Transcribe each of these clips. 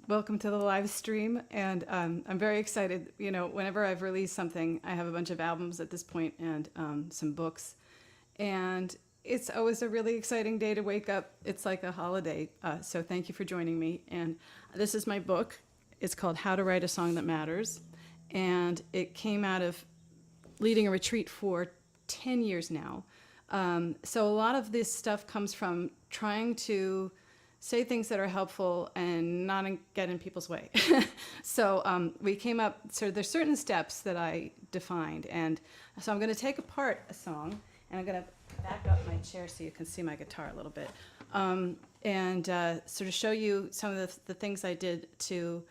Welcome to the live stream, and I'm very excited. You know, whenever I've released something, I have a bunch of albums at this point and some books, and it's always a really exciting day to wake up. It's like a holiday. So thank you for joining me. And this is my book. It's called How to Write a Song That Matters, and it came out of leading a retreat for 10 years now. So a lot of this stuff comes from trying to say things that are helpful and not get in people's way. So we came up, so there's certain steps that I defined. And so I'm going to take apart a song, and I'm going to back up my chair so you can see my guitar a little bit. And sort of show you some of the things I did to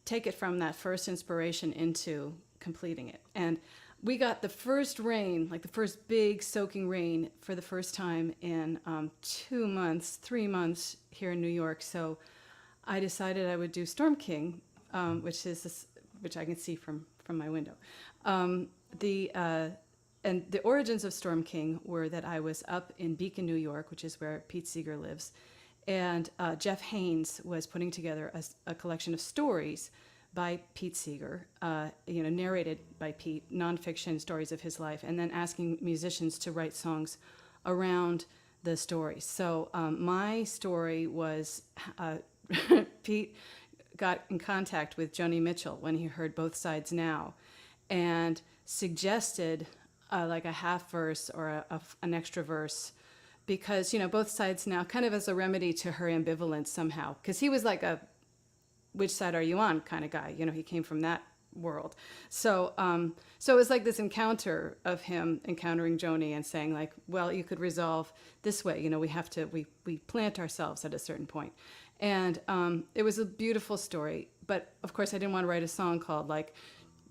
take it from that first inspiration into completing it. And we got the first rain, like the first big soaking rain for the first time in 2 months, 3 months here in New York. So I decided I would do Storm King, which I can see from my window. And the origins of Storm King were that I was up in Beacon, New York, which is where Pete Seeger lives. And Jeff Haynes was putting together a collection of stories by Pete Seeger, narrated by Pete, nonfiction stories of his life, and then asking musicians to write songs around the stories. So my story was Pete got in contact with Joni Mitchell when he heard Both Sides Now, and suggested like a half verse or an extra verse, because Both Sides Now kind of as a remedy to her ambivalence somehow, because he was like a which side are you on kind of guy. He came from that world. So so it was like this encounter of him encountering Joni and saying like, well, you could resolve this way. We plant ourselves at a certain point. And it was a beautiful story. But of course, I didn't want to write a song called like,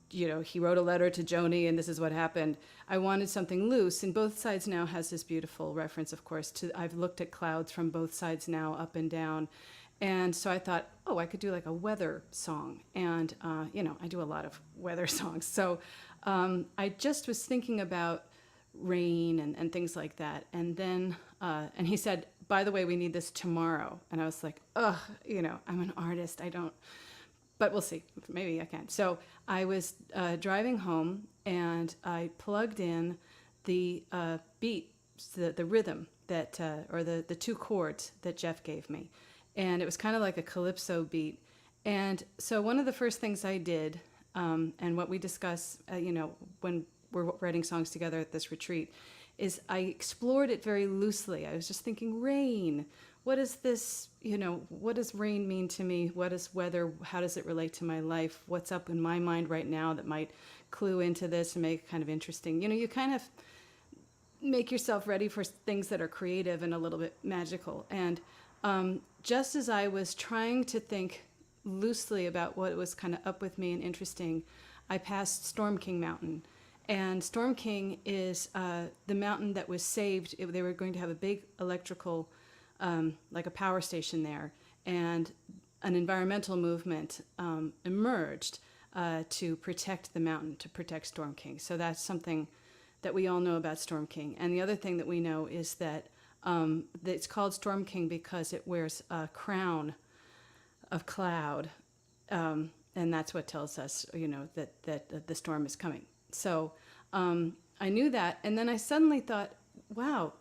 he wrote a letter to Joni and this is what happened. I wanted something loose. And Both Sides Now has this beautiful reference, of course, to I've looked at clouds from both sides now, up and down. And so I thought, I could do like a weather song. And, I do a lot of weather songs. So I just was thinking about rain and things like that. And then, and he said, by the way, we need this tomorrow. And I was like, I'm an artist. But we'll see. Maybe I can. So I was driving home, and I plugged in the beat, the rhythm that, or the two chords that Jeff gave me. And it was kind of like a calypso beat. And so one of the first things I did, and what we discuss, when we're writing songs together at this retreat, is I explored it very loosely. I was just thinking, rain. What is this, what does rain mean to me? What is weather? How does it relate to my life? What's up in my mind right now that might clue into this and make it kind of interesting? You kind of make yourself ready for things that are creative and a little bit magical. And just as I was trying to think loosely about what was kind of up with me and interesting, I passed Storm King Mountain. And Storm King is the mountain that was saved. They were going to have a big electrical, like a power station there. And an environmental movement emerged to protect the mountain, to protect Storm King. So that's something that we all know about Storm King. And the other thing that we know is that it's called Storm King because it wears a crown of cloud, and that's what tells us, that the storm is coming. So I knew that, and then I suddenly thought, wow,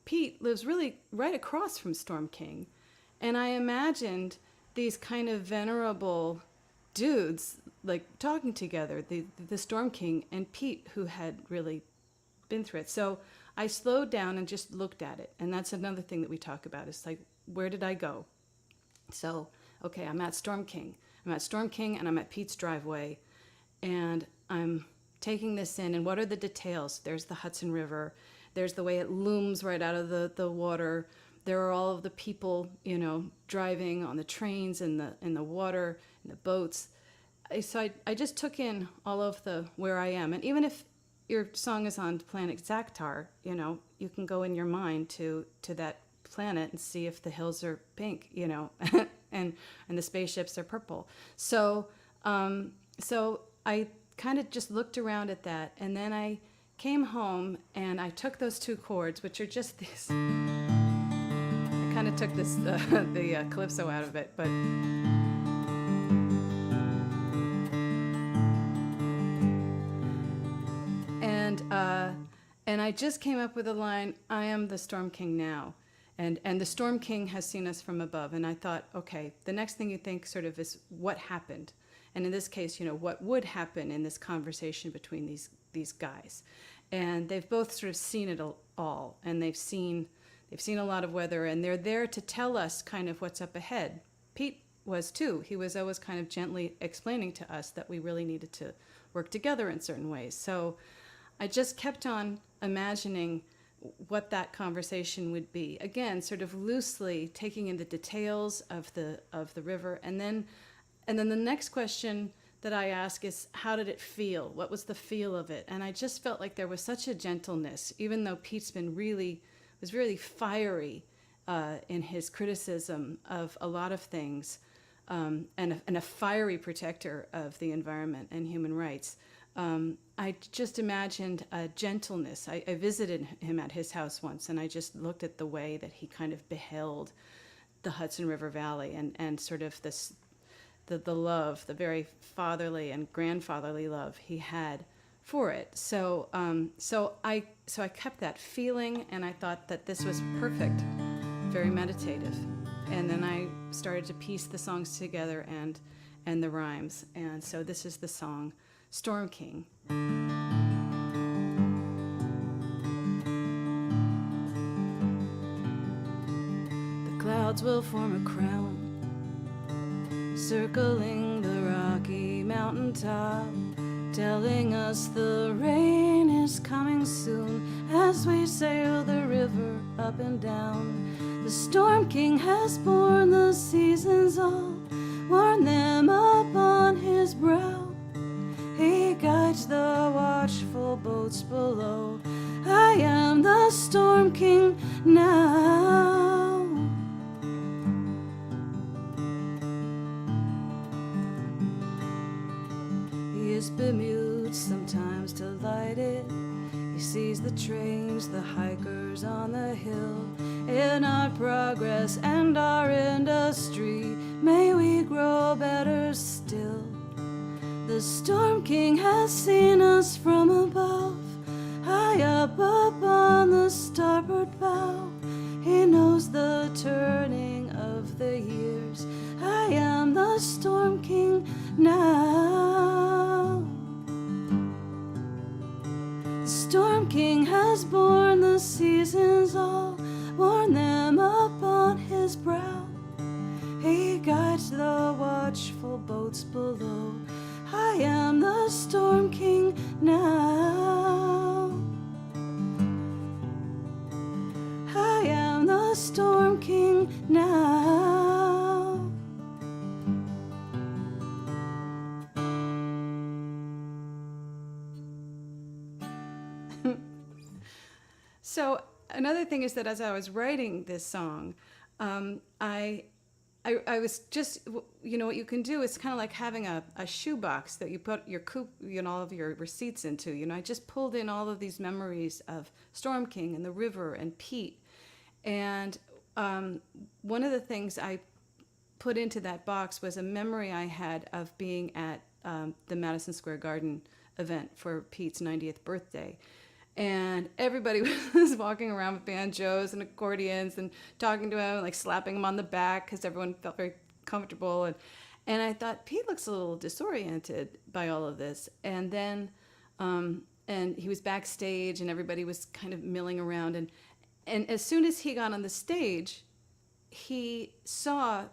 Pete lives really right across from Storm King, and I imagined these kind of venerable dudes like talking together, the Storm King and Pete, who had really been through it. So I slowed down and just looked at it. And that's another thing that we talk about. It's like, where did I go? So, okay, I'm at Storm King. I'm at Storm King and I'm at Pete's driveway. And I'm taking this in. And what are the details? There's the Hudson River. There's the way it looms right out of the water. There are all of the people, driving on the trains and the water and the boats. So I just took in all of where I am. And even if your song is on planet Zaktar, you can go in your mind to that planet and see if the hills are pink, and the spaceships are purple. So so I kind of just looked around at that, and then I came home and I took those two chords, which are just these. I kind of took this the calypso out of it, but And I just came up with a line, I am the Storm King now. And the Storm King has seen us from above. And I thought, okay, the next thing you think sort of is what happened. And in this case, what would happen in this conversation between these guys. And they've both sort of seen it all. And they've seen a lot of weather. And they're there to tell us kind of what's up ahead. Pete was too. He was always kind of gently explaining to us that we really needed to work together in certain ways. So I just kept on imagining what that conversation would be. Again, sort of loosely taking in the details of the river, and then the next question that I ask is, how did it feel? What was the feel of it? And I just felt like there was such a gentleness, even though Pete's was really fiery in his criticism of a lot of things, and a fiery protector of the environment and human rights. I just imagined a gentleness. I visited him at his house once, and I just looked at the way that he kind of beheld the Hudson River Valley and sort of the love, the very fatherly and grandfatherly love he had for it. So I kept that feeling, and I thought that this was perfect, very meditative. And then I started to piece the songs together and the rhymes. And so this is the song Storm King. The clouds will form a crown circling the Rocky Mountain top, telling us the rain is coming soon as we sail the river up and down. The Storm King has borne the seasons all, worn them upon his brow. He guides the watchful boats below. I am the Storm King now. He is bemused sometimes to light it. He sees the trains, the hikers on the hill. In our progress and our industry, may we grow better still. The Storm King has seen us from above, high up on the starboard bow. He knows the turning of the years. I am the Storm King now. The Storm King has borne the seasons all, worn them upon his brow. He guides the watchful boats below. I am the Storm King now. I am the Storm King now. So another thing is that as I was writing this song, I was just, what you can do is kind of like having a shoebox that you put your all of your receipts into. I just pulled in all of these memories of Storm King and the river and Pete. And one of the things I put into that box was a memory I had of being at the Madison Square Garden event for Pete's 90th birthday. And everybody was walking around with banjos and accordions and talking to him, like slapping him on the back because everyone felt very comfortable. And I thought, Pete looks a little disoriented by all of this. And then, and he was backstage and everybody was kind of milling around. And as soon as he got on the stage, he saw,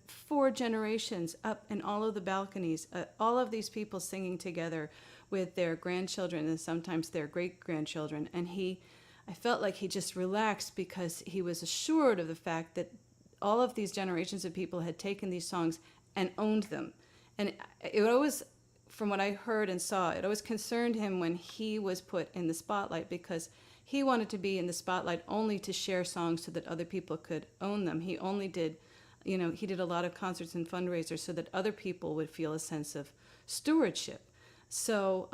4 generations up in all of the balconies, all of these people singing together with their grandchildren and sometimes their great-grandchildren. And I felt like he just relaxed because he was assured of the fact that all of these generations of people had taken these songs and owned them. And it always, from what I heard and saw, it always concerned him when he was put in the spotlight because he wanted to be in the spotlight only to share songs so that other people could own them. He only did, he did a lot of concerts and fundraisers so that other people would feel a sense of stewardship. So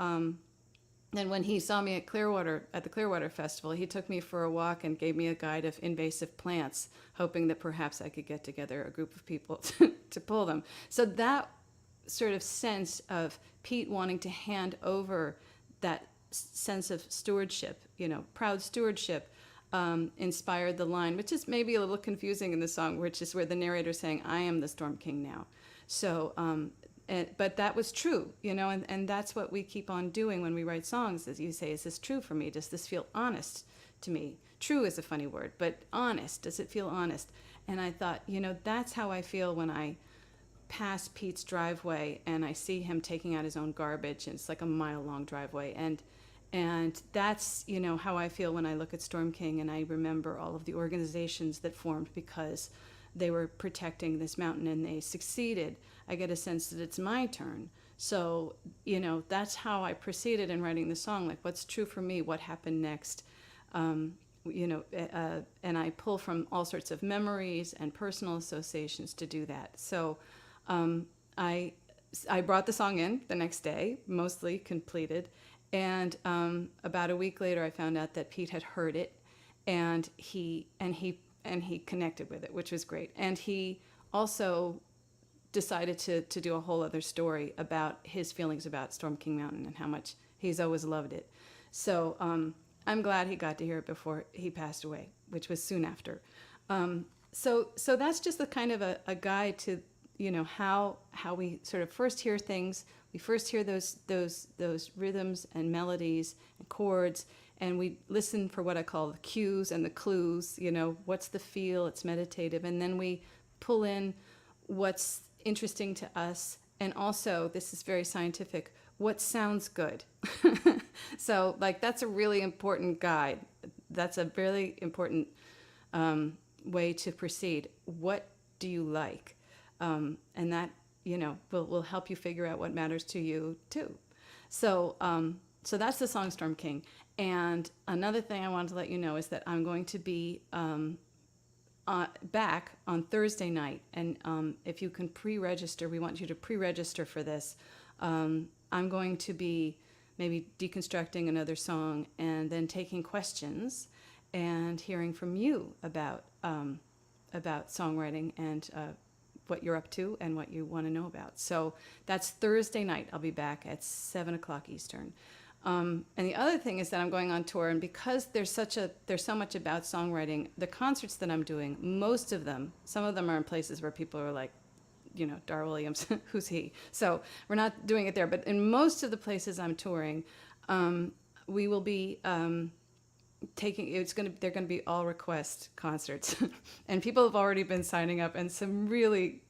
then when he saw me at the Clearwater Festival, he took me for a walk and gave me a guide of invasive plants, hoping that perhaps I could get together a group of people to pull them. So that sort of sense of Pete wanting to hand over that sense of stewardship, proud stewardship, inspired the line, which is maybe a little confusing in the song, which is where the narrator's saying, "I am the Storm King now." So, but that was true, and that's what we keep on doing when we write songs, as you say, is this true for me? Does this feel honest to me? True is a funny word, but honest, does it feel honest? And I thought, that's how I feel when I pass Pete's driveway and I see him taking out his own garbage, and it's like a mile-long driveway, and that's, how I feel when I look at Storm King and I remember all of the organizations that formed because they were protecting this mountain and they succeeded. I get a sense that it's my turn. So, that's how I proceeded in writing the song. Like, what's true for me? What happened next? And I pull from all sorts of memories and personal associations to do that. So I brought the song in the next day, mostly completed. And about a week later, I found out that Pete had heard it, and he connected with it, which was great. And he also decided to do a whole other story about his feelings about Storm King Mountain and how much he's always loved it. So I'm glad he got to hear it before he passed away, which was soon after. So that's just a kind of a guide to how we sort of first hear things. We first hear those rhythms and melodies and chords, and we listen for what I call the cues and the clues. What's the feel? It's meditative, and then we pull in what's interesting to us, and also, this is very scientific, what sounds good. So, that's a really important guide. That's a really important way to proceed. What do you like? And that, will help you figure out what matters to you too. So, so that's the song Storm King. And another thing I wanted to let you know is that I'm going to be back on Thursday night. And if you can pre-register, we want you to pre-register for this. I'm going to be maybe deconstructing another song and then taking questions and hearing from you about songwriting and what you're up to and what you want to know about. So that's Thursday night. I'll be back at 7:00 Eastern. And the other thing is that I'm going on tour, and because there's so much about songwriting, the concerts that I'm doing, most of them, some of them are in places where people are like, Dar Williams, who's he? So we're not doing it there. But in most of the places I'm touring, we will be they're going to be all request concerts. And people have already been signing up, and some really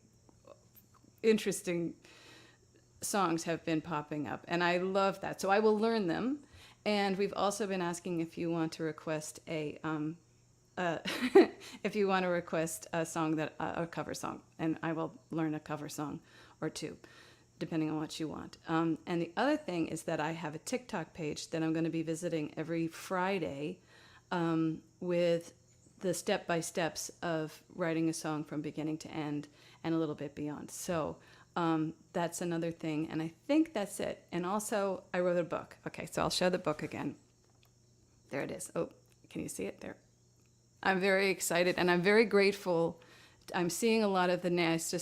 interesting songs have been popping up, and I love that. So I will learn them. And we've also been asking if you want to request if you want to request a song a cover song, and I will learn a cover song or two, depending on what you want. And the other thing is that I have a TikTok page that I'm going to be visiting every Friday with the step-by-steps of writing a song from beginning to end and a little bit beyond. So that's another thing, and I think that's it. And also, I wrote a book. Okay, so I'll show the book again. There it is. Oh, can you see it there? I'm very excited, and I'm very grateful. I'm seeing a lot of the names. I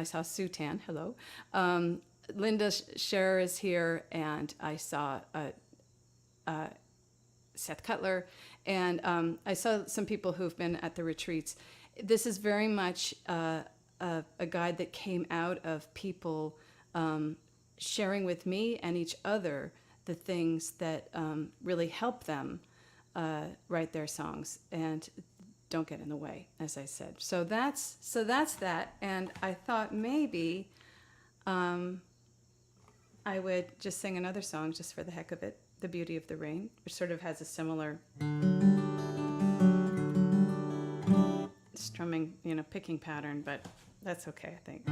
saw Sue Tan. Hello. Linda Scherer is here, and I saw Seth Cutler, and I saw some people who've been at the retreats. This is very much a guide that came out of people sharing with me and each other the things that really help them write their songs and don't get in the way, as I said. So that's that. And I thought maybe I would just sing another song just for the heck of it, "The Beauty of the Rain," which sort of has a similar strumming, picking pattern, but that's okay, I think.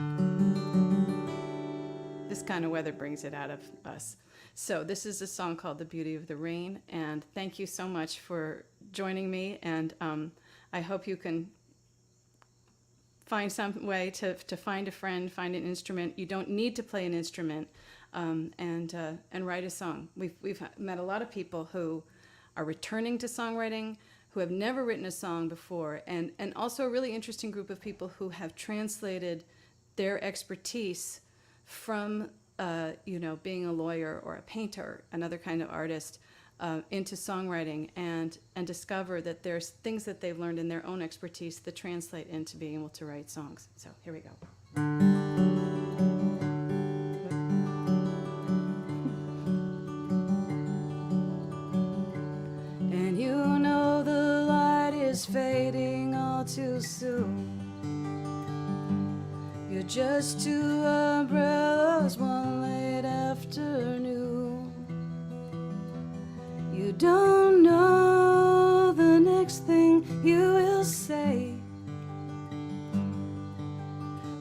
This kind of weather brings it out of us. So this is a song called "The Beauty of the Rain," and thank you so much for joining me, and I hope you can find some way to find a friend, find an instrument. You don't need to play an instrument, and write a song. We've met a lot of people who are returning to songwriting, who have never written a song before, and also a really interesting group of people who have translated their expertise from being a lawyer or a painter, another kind of artist, into songwriting, and discover that there's things that they've learned in their own expertise that translate into being able to write songs. So here we go. And you know the light is fading all too soon. You're just two umbrellas one late afternoon. You don't know the next thing you will say.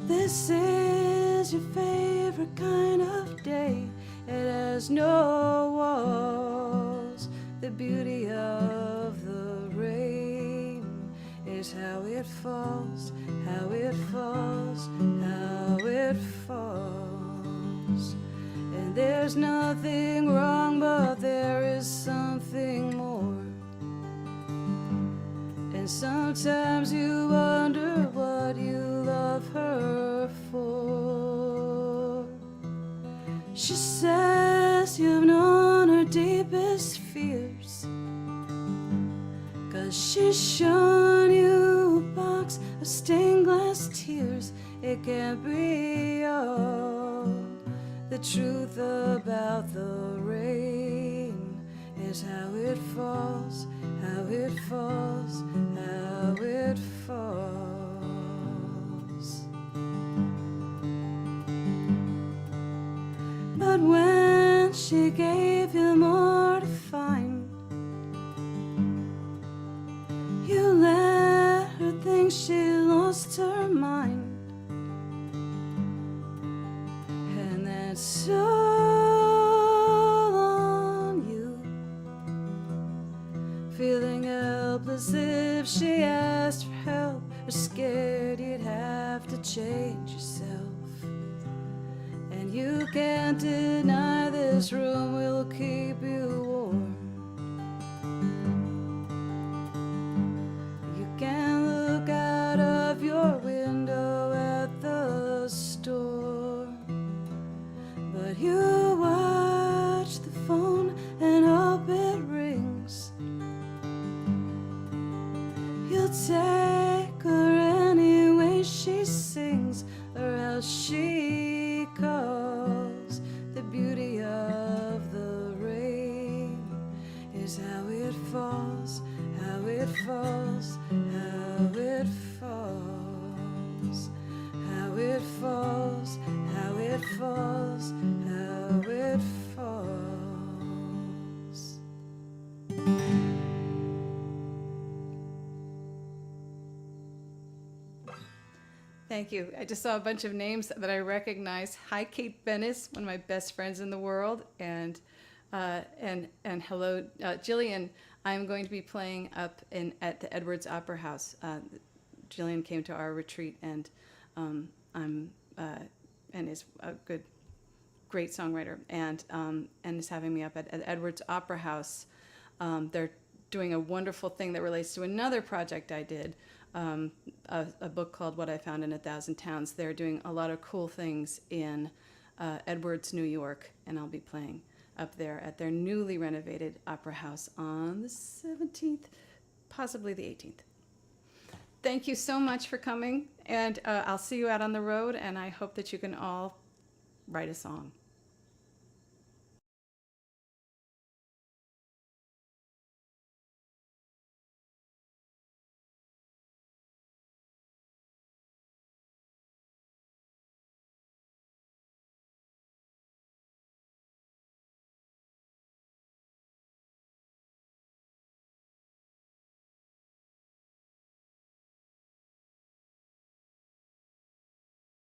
This is your favorite kind of day. It has no walls. The beauty of the rain is how it falls, how it falls, how it falls. And there's nothing wrong, but there is something more. And sometimes you wonder what you love her for. She says you've known her deepest fears, 'cause she's shown you a box of stained glass tears. It can't be all. The truth about the rain is how it falls, how it falls, how it falls. But when she gave you more to find, you let her think she lost her mind. And that's all on you, feeling helpless if she asked for help, or scared you'd have to change yourself. And you can't deny this room will keep you warm. You can look out of your window at the store, but you watch the phone and hope it rings. You'll take her any way she sings, or else she calls. The beauty of the rain is how it falls, how it falls, how it falls, how it falls, how it falls, how it falls. Thank you. I just saw a bunch of names that I recognize. Hi, Kate Bennis, one of my best friends in the world, and hello, Jillian. I'm going to be playing up at the Edwards Opera House. Jillian came to our retreat, and is a great songwriter, and is having me up at Edwards Opera House. They're doing a wonderful thing that relates to another project I did. A book called What I Found in 1,000 Towns. They're doing a lot of cool things in Edwards, New York, and I'll be playing up there at their newly renovated opera house on the 17th, possibly the 18th. Thank you so much for coming, and I'll see you out on the road, and I hope that you can all write a song.